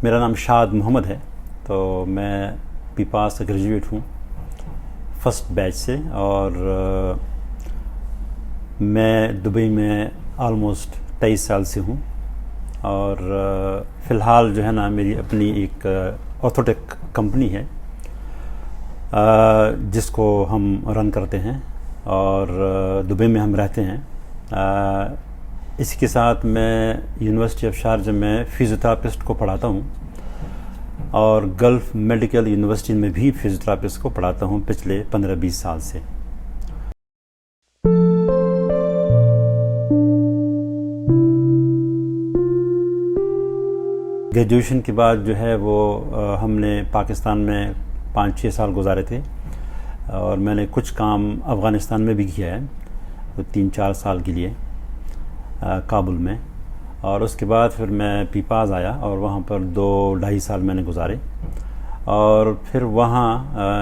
میرا نام شاد محمد ہے. تو میں پی پاس کا گریجویٹ ہوں فرسٹ بیچ سے, اور میں دبئی میں آلموسٹ 23 سال سے ہوں. اور فی الحال جو ہے نا میری اپنی ایک آرتھوٹیک کمپنی ہے جس کو ہم رن کرتے ہیں, اور دبئی میں ہم رہتے ہیں. اسی کے ساتھ میں یونیورسٹی آف شارجہ میں فزیوتھراپسٹ کو پڑھاتا ہوں, اور گلف میڈیکل یونیورسٹی میں بھی فزیوتھراپسٹ کو پڑھاتا ہوں پچھلے 15-20 سال سے. گریجویشن کے بعد جو ہے وہ ہم نے پاکستان میں 5-6 سال گزارے تھے, اور میں نے کچھ کام افغانستان میں بھی کیا ہے 3-4 سال کے لیے کابل میں. اور اس کے بعد پھر میں پی پاس آیا اور وہاں پر 2-2.5 سال میں نے گزارے, اور پھر وہاں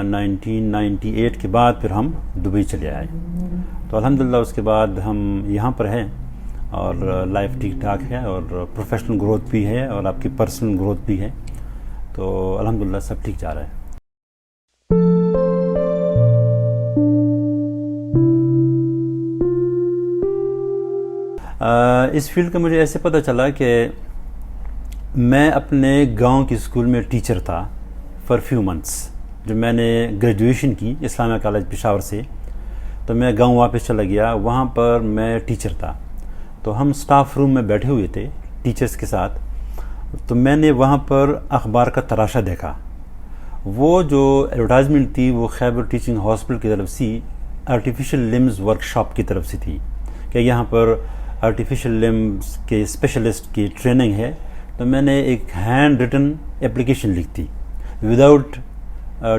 1998 کے بعد پھر ہم دبئی چلے آئے. تو الحمدللہ اس کے بعد ہم یہاں پر ہیں, اور لائف ٹھیک ٹھاک ہے, اور پروفیشنل گروتھ بھی ہے, اور آپ کی پرسنل گروتھ بھی ہے. تو الحمدللہ سب ٹھیک جا رہا ہے. اس فیلڈ کا مجھے ایسے پتہ چلا کہ میں اپنے گاؤں کی اسکول میں ٹیچر تھا فار فیو منتھس. جو میں نے گریجویشن کی اسلامیہ کالج پشاور سے, تو میں گاؤں واپس چلا گیا. وہاں پر میں ٹیچر تھا, تو ہم سٹاف روم میں بیٹھے ہوئے تھے ٹیچرز کے ساتھ. تو میں نے وہاں پر اخبار کا تراشا دیکھا. وہ جو ایڈورٹائزمنٹ تھی وہ خیبر ٹیچنگ ہاسپٹل کی طرف سے آرٹیفیشل لمز ورک شاپ کی طرف سے تھی, کہ یہاں پر آرٹیفیشل لمز کے اسپیشلسٹ کی ٹریننگ ہے. تو میں نے ایک ہینڈ ریٹن اپلیکیشن لکھی تھی وداؤٹ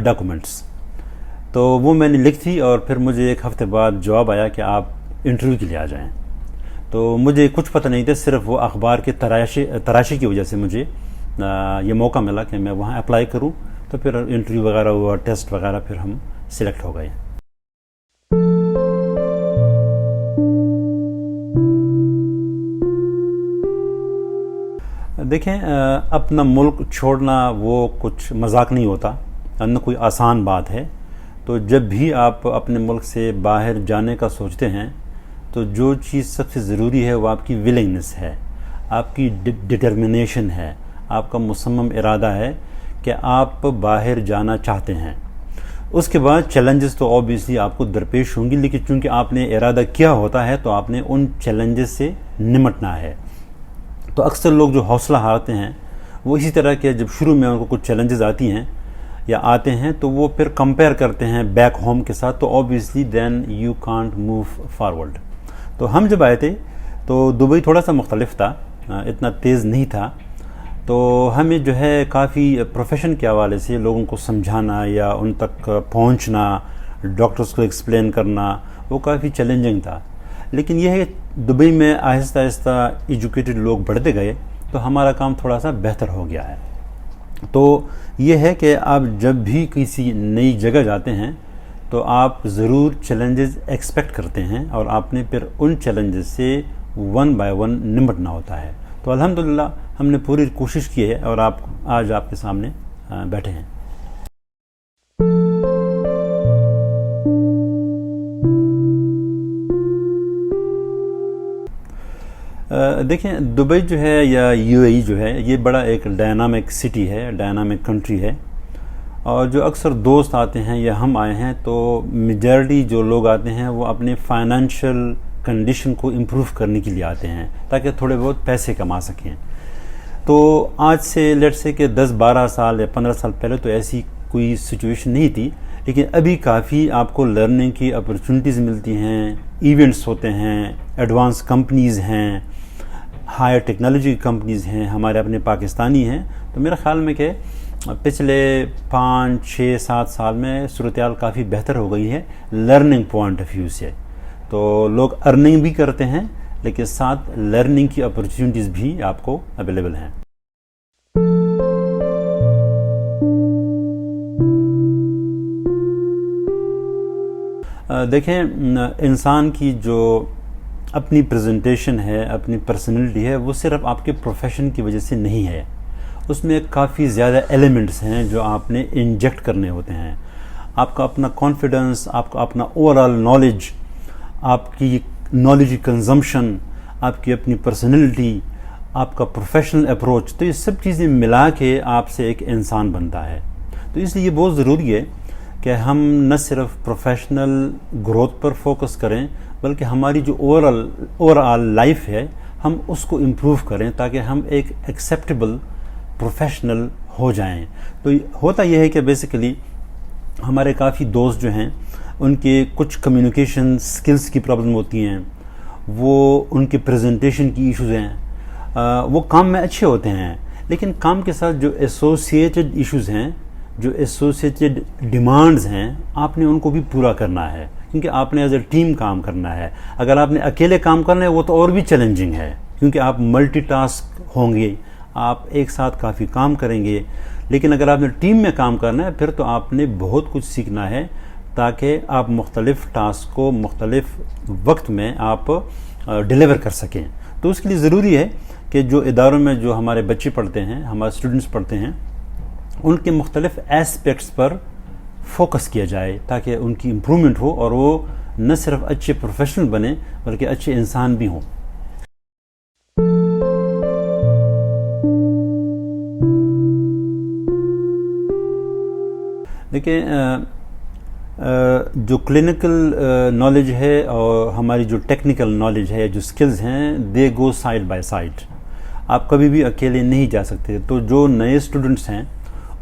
ڈاکومنٹس. تو وہ میں نے لکھی تھی, اور پھر مجھے ایک ہفتے بعد جواب آیا کہ آپ انٹرویو کے لیے آ جائیں. تو مجھے کچھ پتہ نہیں تھا, صرف وہ اخبار کے تراشی کی وجہ سے مجھے یہ موقع ملا کہ میں وہاں اپلائی کروں. تو پھر انٹرویو وغیرہ ہوا, ٹیسٹ وغیرہ, پھر ہم سلیکٹ ہو گئے. دیکھیں, اپنا ملک چھوڑنا وہ کچھ مذاق نہیں ہوتا, نہ کوئی آسان بات ہے. تو جب بھی آپ اپنے ملک سے باہر جانے کا سوچتے ہیں تو جو چیز سب سے ضروری ہے وہ آپ کی ولنگنس ہے, آپ کی ڈٹرمنیشن ہے, آپ کا مصمم ارادہ ہے کہ آپ باہر جانا چاہتے ہیں. اس کے بعد چیلنجز تو اوبیسلی آپ کو درپیش ہوں گی, لیکن چونکہ آپ نے ارادہ کیا ہوتا ہے تو آپ نے ان چیلنجز سے نمٹنا ہے. تو اکثر لوگ جو حوصلہ ہارتے ہیں وہ اسی طرح کے, جب شروع میں ان کو کچھ چیلنجز آتی ہیں یا آتے ہیں تو وہ پھر کمپیئر کرتے ہیں بیک ہوم کے ساتھ, تو obviously then you can't move forward. تو ہم جب آئے تھے تو دبئی تھوڑا سا مختلف تھا, اتنا تیز نہیں تھا. تو ہمیں جو ہے کافی پروفیشن کے حوالے سے لوگوں کو سمجھانا یا ان تک پہنچنا, ڈاکٹرز کو ایکسپلین کرنا, وہ کافی چیلنجنگ تھا. لیکن یہ ہے دبئی میں آہستہ آہستہ ایجوکیٹڈ لوگ بڑھتے گئے تو ہمارا کام تھوڑا سا بہتر ہو گیا ہے. تو یہ ہے کہ آپ جب بھی کسی نئی جگہ جاتے ہیں تو آپ ضرور چیلنجز ایکسپیکٹ کرتے ہیں, اور آپ نے پھر ان چیلنجز سے 1 by 1 نمٹنا ہوتا ہے. تو الحمدللہ ہم نے پوری کوشش کی ہے, اور آپ آج آپ کے سامنے بیٹھے ہیں. دیکھیں, دبئی جو ہے یا UAE جو ہے یہ بڑا ایک ڈائنامک سٹی ہے, ڈائنامک کنٹری ہے. اور جو اکثر دوست آتے ہیں یا ہم آئے ہیں تو میجارٹی جو لوگ آتے ہیں وہ اپنے فائنینشیل کنڈیشن کو امپروو کرنے کے لیے آتے ہیں تاکہ تھوڑے بہت پیسے کما سکیں. تو آج سے لیٹ سے کہ 10-12 سال یا 15 سال پہلے تو ایسی کوئی سچویشن نہیں تھی, لیکن ابھی کافی آپ کو لرننگ کی اپرچونٹیز ملتی ہیں, ایونٹس ہوتے ہیں, ایڈوانس کمپنیز ہیں, ہائر ٹیکنالوجی کمپنیز ہیں, ہمارے اپنے پاکستانی ہیں. تو میرا خیال میں کہ پچھلے 5-6-7 سال میں صورتحال کافی بہتر ہو گئی ہے لرننگ پوائنٹ آف ویو سے. تو لوگ ارننگ بھی کرتے ہیں, لیکن ساتھ لرننگ کی اپرچونٹیز بھی آپ کو اویلیبل ہیں. دیکھیں, انسان کی جو اپنی پریزنٹیشن ہے, اپنی پرسنالٹی ہے, وہ صرف آپ کے پروفیشن کی وجہ سے نہیں ہے, اس میں کافی زیادہ ایلیمنٹس ہیں جو آپ نے انجیکٹ کرنے ہوتے ہیں. آپ کا اپنا کانفیڈنس، آپ کا اپنا اوور آل نالج، آپ کی نالج کی کنزمپشن، آپ کی اپنی پرسنالٹی، آپ کا پروفیشنل اپروچ، تو یہ سب چیزیں ملا کے آپ سے ایک انسان بنتا ہے. تو اس لیے یہ بہت ضروری ہے کہ ہم نہ صرف پروفیشنل گروتھ پر فوکس کریں بلکہ ہماری جو اوور آل لائف ہے ہم اس کو امپروو کریں تاکہ ہم ایک ایکسیپٹیبل پروفیشنل ہو جائیں. تو ہوتا یہ ہے کہ بیسیکلی ہمارے کافی دوست جو ہیں ان کے کچھ کمیونیکیشن سکلز کی پرابلم ہوتی ہیں، وہ ان کے پریزنٹیشن کی ایشوز ہیں، وہ کام میں اچھے ہوتے ہیں لیکن کام کے ساتھ جو ایسوسیٹڈ ایشوز ہیں، جو ایسوسیٹڈ ڈیمانڈز ہیں، آپ نے ان کو بھی پورا کرنا ہے کیونکہ آپ نے ایز اے ٹیم کام کرنا ہے. اگر آپ نے اکیلے کام کرنا ہے وہ تو اور بھی چیلنجنگ ہے کیونکہ آپ ملٹی ٹاسک ہوں گے، آپ ایک ساتھ کافی کام کریں گے. لیکن اگر آپ نے ٹیم میں کام کرنا ہے پھر تو آپ نے بہت کچھ سیکھنا ہے تاکہ آپ مختلف ٹاسک کو مختلف وقت میں آپ ڈیلیور کر سکیں. تو اس کے لیے ضروری ہے کہ جو اداروں میں جو ہمارے بچے پڑھتے ہیں، ہمارے اسٹوڈنٹس پڑھتے ہیں، ان کے مختلف ایسپیکٹس پر فوکس کیا جائے تاکہ ان کی امپرومنٹ ہو اور وہ نہ صرف اچھے پروفیشنل بنیں بلکہ اچھے انسان بھی ہوں. دیکھیں، جو کلینکل نالج ہے اور ہماری جو ٹیکنیکل نالج ہے، جو سکلز ہیں، دے گو سائڈ بائی سائڈ. آپ کبھی بھی اکیلے نہیں جا سکتے. تو جو نئے اسٹوڈنٹس ہیں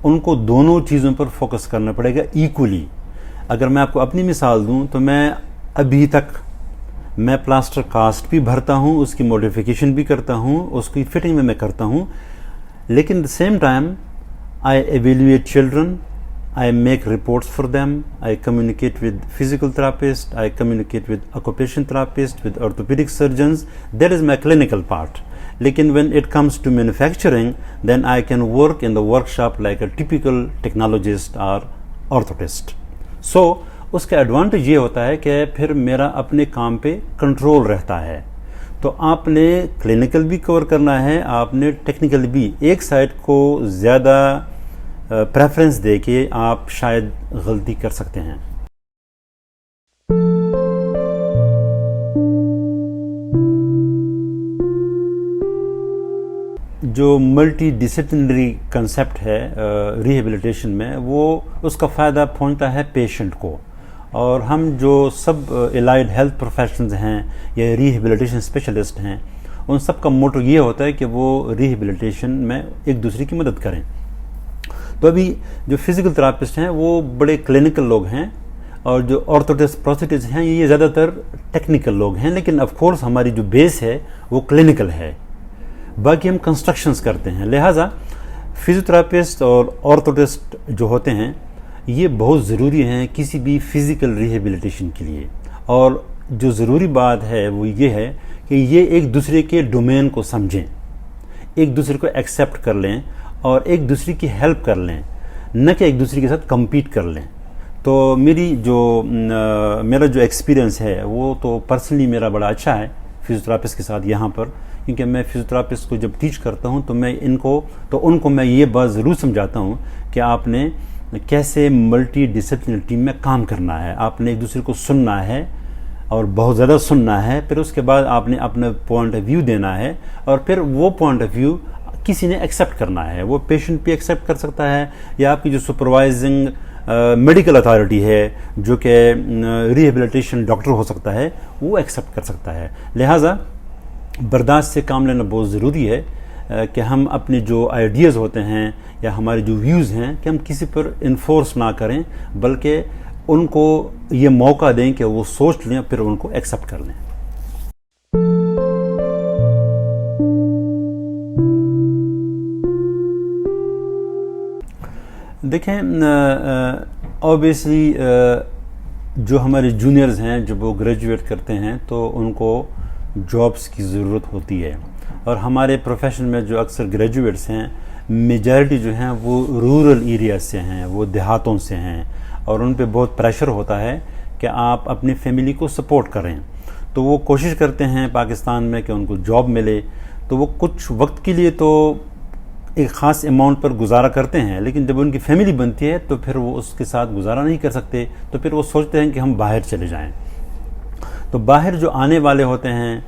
ان کو دونوں چیزوں پر فوکس کرنا پڑے گا ایکولی. اگر میں آپ کو اپنی مثال دوں تو میں ابھی تک میں پلاسٹر کاسٹ بھی بھرتا ہوں، اس کی موڈیفیکیشن بھی کرتا ہوں، اس کی فٹنگ میں کرتا ہوں، لیکن at the same time I evaluate children, I make reports for them, I communicate with physical therapists, I communicate with occupational therapists, with orthopedic surgeons. That is my clinical part. Lekin when it comes to manufacturing, then I can work in the workshop like a typical technologist or orthotist. So, اس کا advantage یہ ہوتا ہے کہ پھر میرا اپنے کام پہ control رہتا ہے. تو آپ نے کلینکل بھی کور کرنا ہے، آپ نے ٹیکنیکل بھی. ایک سائڈ کو زیادہ پریفرنس دے کے آپ شاید غلطی کر سکتے ہیں. جو ملٹی ڈسپلنری کنسیپٹ ہے ریہیبلیٹیشن میں، وہ اس کا فائدہ پہنچتا ہے پیشنٹ کو. اور ہم جو سب الائڈ ہیلتھ پروفیشنز ہیں یا ریہیبلیٹیشن اسپیشلسٹ ہیں، ان سب کا موٹو یہ ہوتا ہے کہ وہ ریہیبلیٹیشن میں ایک دوسرے کی مدد کریں. تو ابھی جو فزیکل تھراپسٹ ہیں وہ بڑے کلینکل لوگ ہیں، اور جو آرتھوٹسٹ پروستھیٹسٹ ہیں یہ زیادہ تر ٹیکنیکل لوگ ہیں، لیکن آف کورس ہماری جو بیس ہے وہ کلینکل ہے. باقی ہم کنسٹرکشنز کرتے ہیں. لہٰذا فزیوتھراپسٹ اور آرتھوٹسٹ جو ہوتے ہیں یہ بہت ضروری ہیں کسی بھی فزیکل ریہیبلیٹیشن کے لیے. اور جو ضروری بات ہے وہ یہ ہے کہ یہ ایک دوسرے کے ڈومین کو سمجھیں، ایک دوسرے کو ایکسیپٹ کر لیں اور ایک دوسرے کی ہیلپ کر لیں، نہ کہ ایک دوسرے کے ساتھ کمپیٹ کر لیں. تو میرا جو ایکسپیرینس ہے وہ تو پرسنلی میرا بڑا اچھا ہے فزیوتھراپسٹ کے ساتھ یہاں پر، کیونکہ میں فزیوتھراپسٹ کو جب ٹیچ کرتا ہوں تو میں ان کو میں یہ بات ضرور سمجھاتا ہوں کہ آپ نے کیسے ملٹی ڈسپلنری ٹیم میں کام کرنا ہے. آپ نے ایک دوسرے کو سننا ہے اور بہت زیادہ سننا ہے، پھر اس کے بعد آپ نے اپنا پوائنٹ آف ویو دینا ہے، اور پھر وہ پوائنٹ آف ویو کسی نے ایکسیپٹ کرنا ہے. وہ پیشنٹ بھی ایکسیپٹ کر سکتا ہے یا آپ کی جو سپروائزنگ میڈیکل اتھارٹی ہے جو کہ ریہیبلیٹیشن ڈاکٹر ہو سکتا ہے، وہ ایکسیپٹ کر سکتا ہے. لہٰذا برداشت سے کام لینا بہت ضروری ہے کہ ہم اپنے جو آئیڈیاز ہوتے ہیں یا ہمارے جو ویوز ہیں کہ ہم کسی پر انفورس نہ کریں بلکہ ان کو یہ موقع دیں کہ وہ سوچ لیں پھر ان کو ایکسیپٹ کر لیں. دیکھیں، اوبیسلی جو ہمارے جونیئرز ہیں جب وہ گریجویٹ کرتے ہیں تو ان کو جابس کی ضرورت ہوتی ہے، اور ہمارے پروفیشن میں جو اکثر گریجویٹس ہیں میجارٹی جو ہیں وہ رورل ایریا سے ہیں، وہ دیہاتوں سے ہیں، اور ان پہ بہت پریشر ہوتا ہے کہ آپ اپنی فیملی کو سپورٹ کریں. تو وہ کوشش کرتے ہیں پاکستان میں کہ ان کو جاب ملے. تو وہ کچھ وقت کے لیے تو ایک خاص اماؤنٹ پر گزارا کرتے ہیں، لیکن جب ان کی فیملی بنتی ہے تو پھر وہ اس کے ساتھ گزارا نہیں کر سکتے، تو پھر وہ سوچتے ہیں کہ ہم باہر چلے جائیں۔ تو باہر جو آنے والے ہوتے ہیں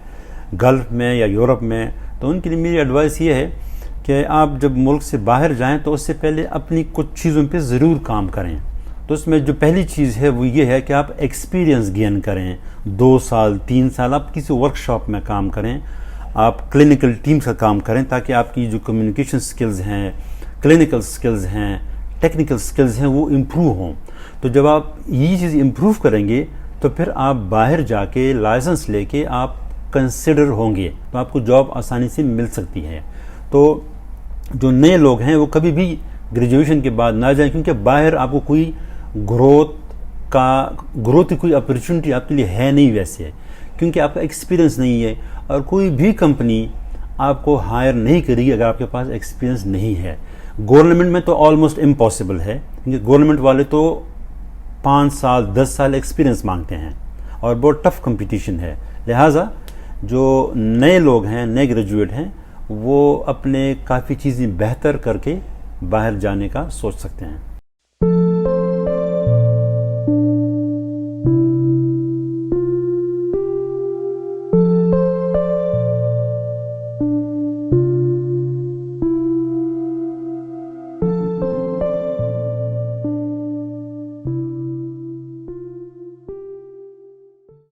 گلف میں یا یورپ میں، تو ان کے لیے میری ایڈوائس یہ ہے کہ آپ جب ملک سے باہر جائیں تو اس سے پہلے اپنی کچھ چیزوں پہ ضرور کام کریں۔ تو اس میں جو پہلی چیز ہے وہ یہ ہے کہ آپ ایکسپیرینس گین کریں، 2 سال 3 سال آپ کسی ورک شاپ میں کام کریں، آپ کلینکل ٹیم کا کام کریں، تاکہ آپ کی جو کمیونیکیشن سکلز ہیں، کلینکل سکلز ہیں، ٹیکنیکل سکلز ہیں، وہ امپروو ہوں۔ تو جب آپ یہ چیز امپروو کریں گے تو پھر آپ باہر جا کے لائسنس لے کے آپ کنسیڈر ہوں گے، تو آپ کو جاب آسانی سے مل سکتی ہے۔ تو جو نئے لوگ ہیں وہ کبھی بھی گریجویشن کے بعد نہ جائیں، کیونکہ باہر آپ کو کوئی گروتھ کی کوئی اپرچونٹی آپ کے لیے ہے نہیں ویسے، کیونکہ آپ کا ایکسپیرینس نہیں ہے، اور کوئی بھی کمپنی آپ کو ہائر نہیں کرے گی اگر آپ کے پاس ایکسپیرینس نہیں ہے۔ گورنمنٹ میں تو آلموسٹ امپاسبل ہے، کیونکہ گورنمنٹ والے تو 5 سال 10 سال ایکسپیرینس مانگتے ہیں اور بہت ٹف کمپٹیشن ہے۔ لہٰذا جو نئے لوگ ہیں، نئے گریجویٹ ہیں، وہ اپنے کافی چیزیں بہتر کر کے باہر جانے کا سوچ سکتے ہیں۔